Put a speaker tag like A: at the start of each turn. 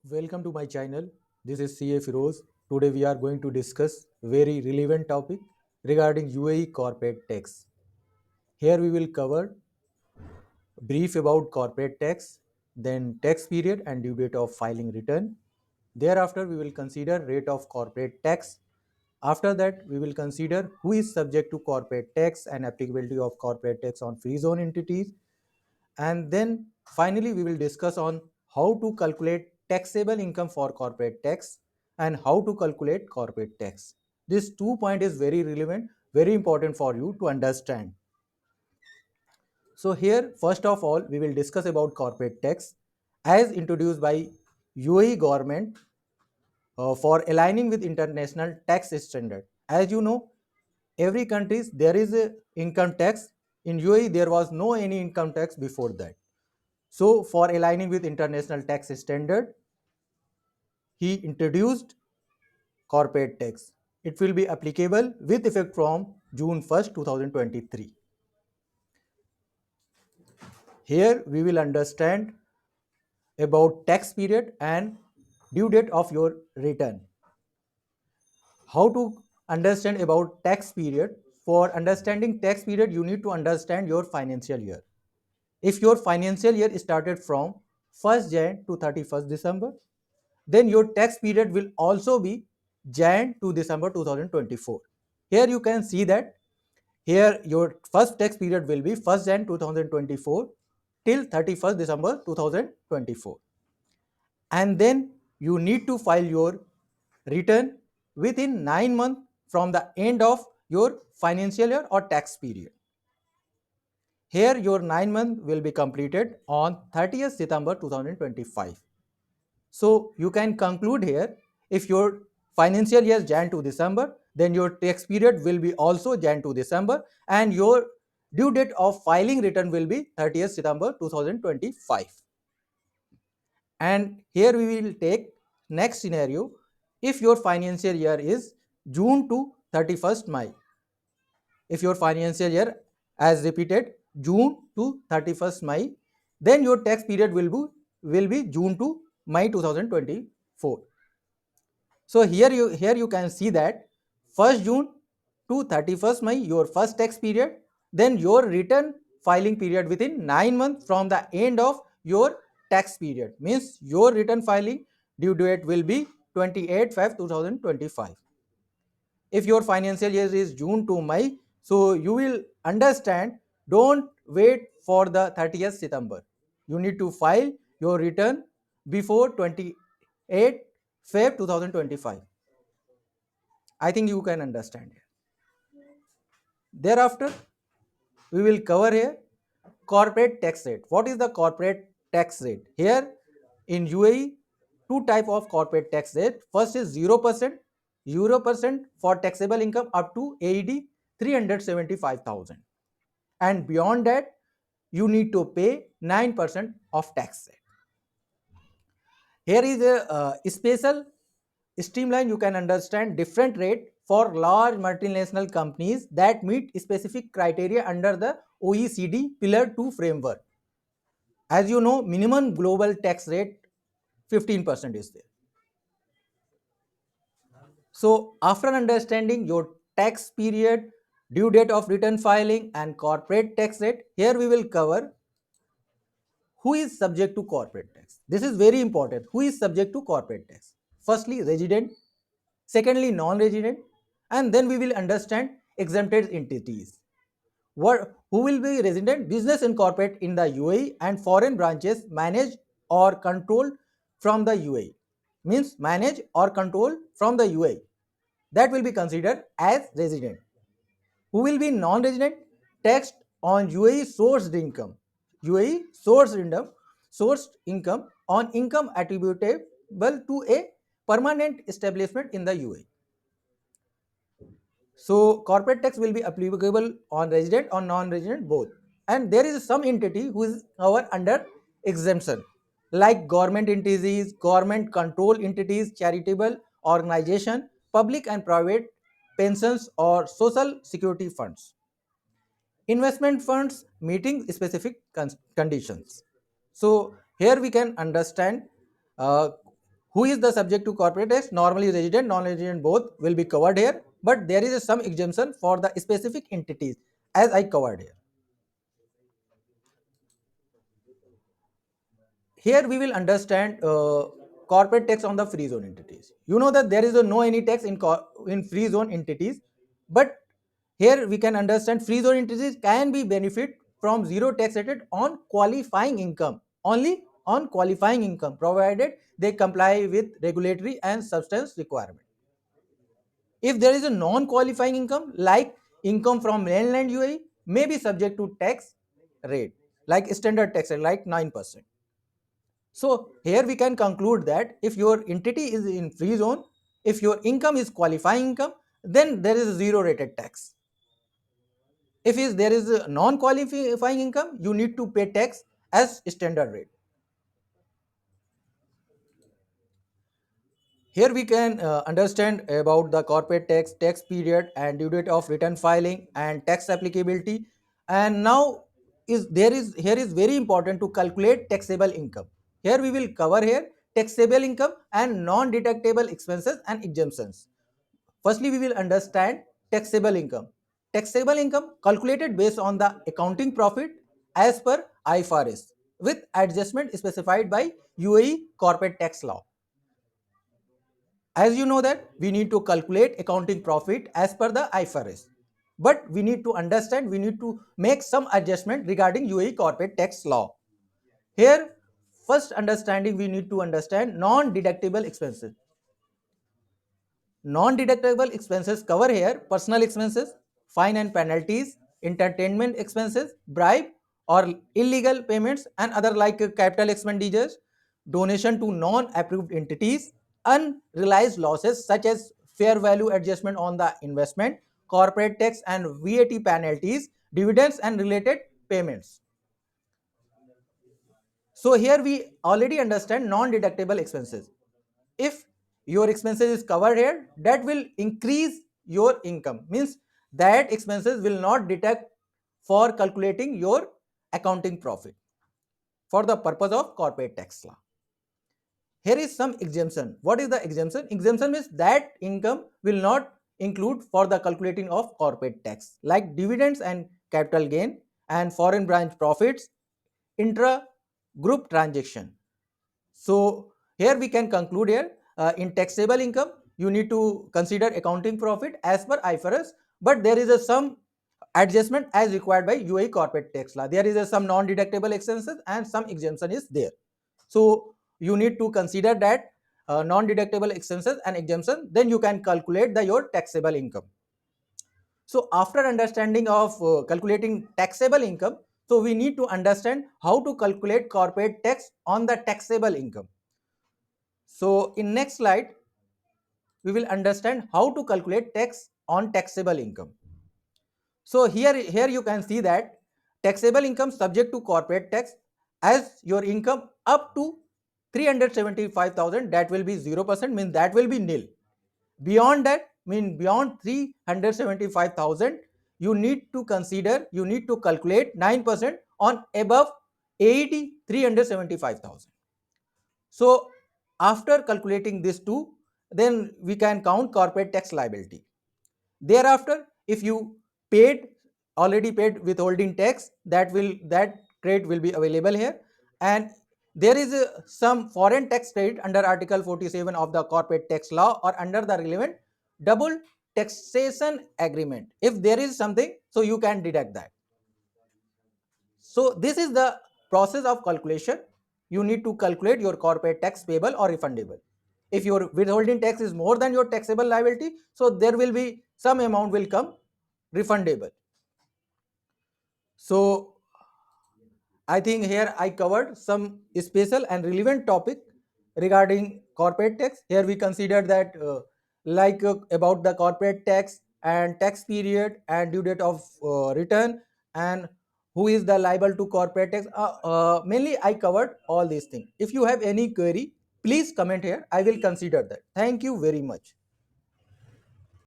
A: Welcome to my channel. This is CA Firoz. Today we are going to discuss very relevant topic regarding UAE corporate tax. Here we will cover brief about corporate tax, then tax period and due date of filing return. Thereafter we will consider rate of corporate tax. After that we will consider who is subject to corporate tax and applicability of corporate tax on free zone entities, and then finally we will discuss on how to calculate taxable income for corporate tax and how to calculate corporate tax. This 2 point is very relevant, very important for you to understand. So here first of all we will discuss about corporate tax as introduced by UAE government for aligning with international tax standard. As you know, every countries there is a income tax. In UAE there was no any income tax before that. So, for aligning with international tax standard, he introduced corporate tax. It will be applicable with effect from June 1st, 2023. Here we will understand about tax period and due date of your return. How to understand about tax period? For understanding tax period, you need to understand your financial year. If your financial year started from 1st Jan to 31st December, then your tax period will also be Jan to December 2024. Here you can see that here your first tax period will be 1st Jan 2024 till 31st December 2024. And then you need to file your return within 9 months from the end of your financial year or tax period. Here your 9 months will be completed on 30th September 2025. So you can conclude here, if your financial year is Jan to December, then your tax period will be also Jan to December and your due date of filing return will be 30th September 2025. And here we will take next scenario, if your financial year is June to 31st May. If your financial year as repeated June to 31st May, then your tax period will be June to May 2024. So here you can see that 1st June to 31st May your first tax period, then your return filing period within 9 months from the end of your tax period, means your return filing due date will be 28/5/2025. If your financial year is June to May, so you will understand, don't wait for the 30th September. You need to file your return before 28 Feb 2025. I think you can understand here. Thereafter, we will cover here corporate tax rate. What is the corporate tax rate? Here in UAE, two type of corporate tax rate. First is 0%, 0% for taxable income up to AED 375,000. And beyond that, you need to pay 9% of tax rate. Here is a special streamline. You can understand different rate for large multinational companies that meet specific criteria under the OECD Pillar 2 framework. As you know, minimum global tax rate 15% is there. So after understanding your tax period, due date of return filing and corporate tax rate, here we will cover who is subject to corporate tax. This is very important. Who is subject to corporate tax? Firstly, resident. Secondly, non-resident. And then we will understand exempted entities. Who will be resident? Business incorporate in the UAE and foreign branches managed or controlled from the UAE. Means manage or control from the UAE. That will be considered as resident. Who will be non-resident? Taxed on UAE sourced income. UAE sourced income on income attributable to a permanent establishment in the UAE. So corporate tax will be applicable on resident or non-resident both. And there is some entity who is covered under exemption, like government entities, government control entities, charitable organization, public and private pensions or social security funds. Investment funds meeting specific conditions. So here we can understand uh, Who is the subject to corporate tax? Normally resident, non-resident both will be covered here, but there is some exemption for the specific entities as I covered here. Here we will understand corporate tax on the free zone entities. You know that there is no any tax in free zone entities, but here we can understand free zone entities can be benefit from zero tax rated on qualifying income, only on qualifying income, provided they comply with regulatory and substance requirement. If there is a non-qualifying income like income from mainland UAE may be subject to tax rate like standard tax rate like 9%. So here we can conclude that if your entity is in free zone, if your income is qualifying income, then there is a zero rated tax. If there is a non-qualifying income, you need to pay tax as standard rate. Here we can understand about the corporate tax, tax period and due date of return filing and tax applicability. And now here is very important to calculate taxable income. Here we will cover here taxable income and non-deductible expenses and exemptions. Firstly, we will understand taxable income. Taxable income calculated based on the accounting profit as per IFRS with adjustment specified by UAE Corporate Tax Law. As you know that we need to calculate accounting profit as per the IFRS. But we need to understand, we need to make some adjustment regarding UAE corporate tax law. Here, first understanding we need to understand non-deductible expenses. Non-deductible expenses cover here personal expenses, fine and penalties, entertainment expenses, bribe or illegal payments and other like capital expenditures, donation to non-approved entities, unrealized losses such as fair value adjustment on the investment, corporate tax and VAT penalties, dividends and related payments. So here we already understand non-deductible expenses. If your expenses is covered here, that will increase your income, means that expenses will not deduct for calculating your accounting profit for the purpose of corporate tax law. Here is some exemption. What is the exemption? Exemption means that income will not include for the calculating of corporate tax like dividends and capital gain and foreign branch profits, intra group transaction. So here we can conclude here in taxable income you need to consider accounting profit as per IFRS, but there is some adjustment as required by UAE corporate tax law. There is some non-deductible expenses and some exemption is there. So you need to consider that non-deductible expenses and exemption, then you can calculate your taxable income. So after understanding of calculating taxable income, so we need to understand how to calculate corporate tax on the taxable income. So in next slide, we will understand how to calculate tax on taxable income. So here you can see that taxable income subject to corporate tax as your income up to 375,000 that will be 0%, means that will be nil. Beyond that, mean beyond 375,000 you need to consider, you need to calculate 9% on above 80 375,000. So after calculating this two, then we can count corporate tax liability. Thereafter, if you paid already paid withholding tax, that credit will be available here, and there is some foreign tax credit under Article 47 of the corporate tax law or under the relevant double taxation agreement. If there is something, so you can deduct that. So this is the process of calculation. You need to calculate your corporate tax payable or refundable. If your withholding tax is more than your taxable liability, so there will be some amount will come refundable. So I think here I covered some special and relevant topic regarding corporate tax. Here we consider that about the corporate tax and tax period and due date of return and who is the liable to corporate tax. Mainly I covered all these things. If you have any query, please comment here. I will consider that. Thank you very much.